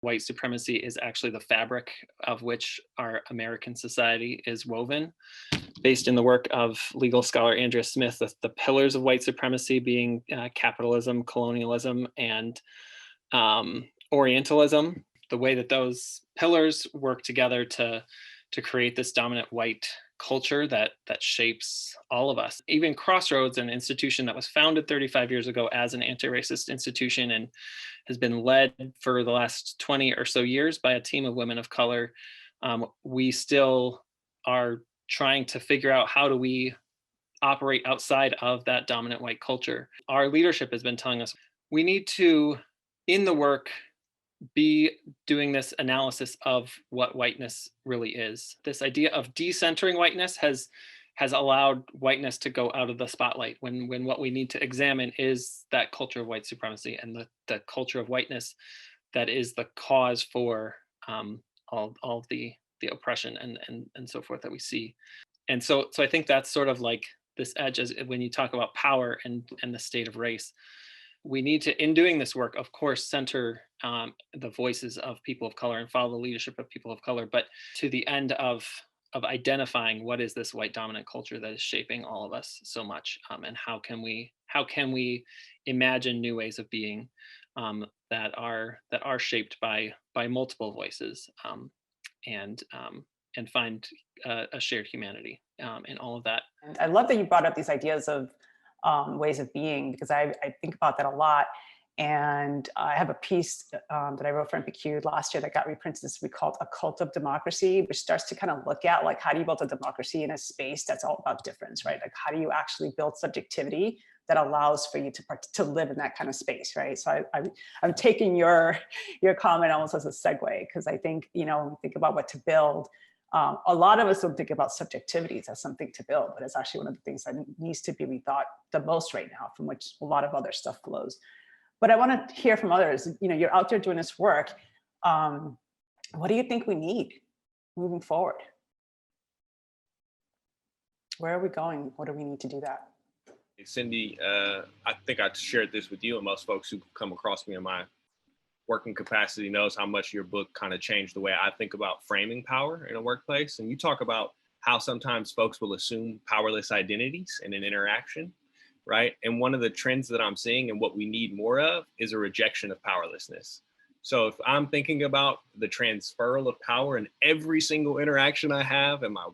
white supremacy is actually the fabric of which our American society is woven, based in the work of legal scholar Andrea Smith, the pillars of white supremacy being capitalism, colonialism, and Orientalism. The way that those pillars work together to create this dominant white culture that shapes all of us. Even Crossroads, an institution that was founded 35 years ago as an anti-racist institution and has been led for the last 20 or so years by a team of women of color, we still are trying to figure out how do we operate outside of that dominant white culture. Our leadership has been telling us we need to, in the work, be doing this analysis of what whiteness really is. This idea of decentering whiteness has allowed whiteness to go out of the spotlight when what we need to examine is that culture of white supremacy and the culture of whiteness that is the cause for all of the oppression and so forth that we see. And so I think that's sort of like this edge as when you talk about power and the state of race. We need to, in doing this work, of course, center the voices of people of color and follow the leadership of people of color, but to the end of identifying what is this white dominant culture that is shaping all of us so much, and how can we imagine new ways of being that are shaped by multiple voices, and find a shared humanity in all of that. And I love that you brought up these ideas of ways of being, because I think about that a lot. And I have a piece that I wrote for NPQ last year that got reprinted. This we called A Cult of Democracy, which starts to kind of look at like, how do you build a democracy in a space that's all about difference, right? Like, how do you actually build subjectivity that allows for you to live in that kind of space, right? So I'm taking your comment almost as a segue, because I think, when we think about what to build, a lot of us don't think about subjectivities as something to build, but it's actually one of the things that needs to be rethought the most right now, from which a lot of other stuff flows. But I want to hear from others. You're out there doing this work. What do you think we need moving forward? Where are we going? What do we need to do that? Hey, Cyndi, I think I shared this with you, and most folks who come across me in my working capacity knows how much your book kind of changed the way I think about framing power in a workplace. And you talk about how sometimes folks will assume powerless identities in an interaction, right? And one of the trends that I'm seeing and what we need more of is a rejection of powerlessness. So if I'm thinking about the transferal of power in every single interaction I have in my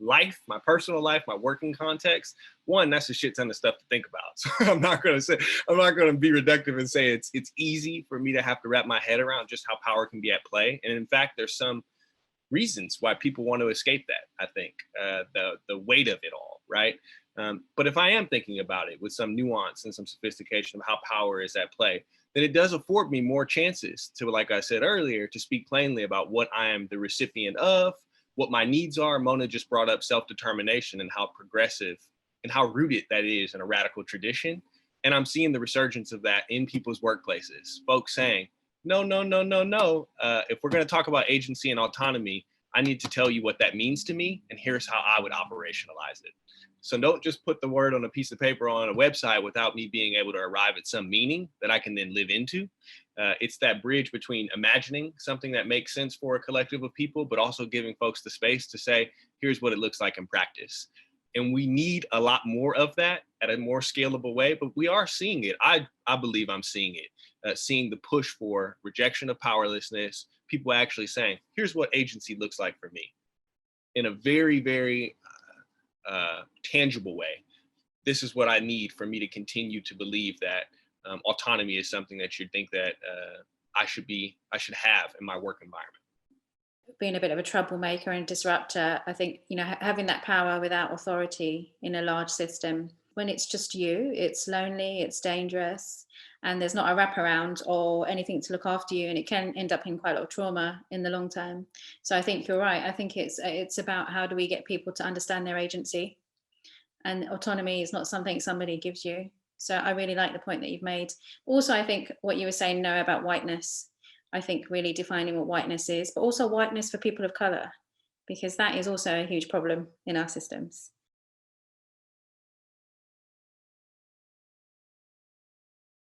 life, my personal life, my working context, one, that's a shit ton of stuff to think about. So I'm not going to be reductive and say it's easy for me to have to wrap my head around just how power can be at play. And in fact, there's some reasons why people want to escape that, I think, the weight of it all, right? But if I am thinking about it with some nuance and some sophistication of how power is at play, then it does afford me more chances to, like I said earlier, to speak plainly about what I am the recipient of, what my needs are. Mona just brought up self-determination and how progressive and how rooted that is in a radical tradition. And I'm seeing the resurgence of that in people's workplaces. Folks saying, no. If we're going to talk about agency and autonomy, I need to tell you what that means to me. And here's how I would operationalize it. So don't just put the word on a piece of paper on a website without me being able to arrive at some meaning that I can then live into. It's that bridge between imagining something that makes sense for a collective of people, but also giving folks the space to say, here's what it looks like in practice. And we need a lot more of that at a more scalable way, but we are seeing it. I believe I'm seeing it, seeing the push for rejection of powerlessness, people actually saying, here's what agency looks like for me in a very, very tangible way. This is what I need for me to continue to believe that autonomy is something that you'd think that I should have in my work environment. Being a bit of a troublemaker and disruptor, I think, having that power without authority in a large system, when it's just you, it's lonely, it's dangerous, and there's not a wraparound or anything to look after you, and it can end up in quite a lot of trauma in the long term. So I think you're right. I think it's about how do we get people to understand their agency, and autonomy is not something somebody gives you. So I really like the point that you've made. Also, I think what you were saying, Noah, about whiteness, I think really defining what whiteness is, but also whiteness for people of color, because that is also a huge problem in our systems.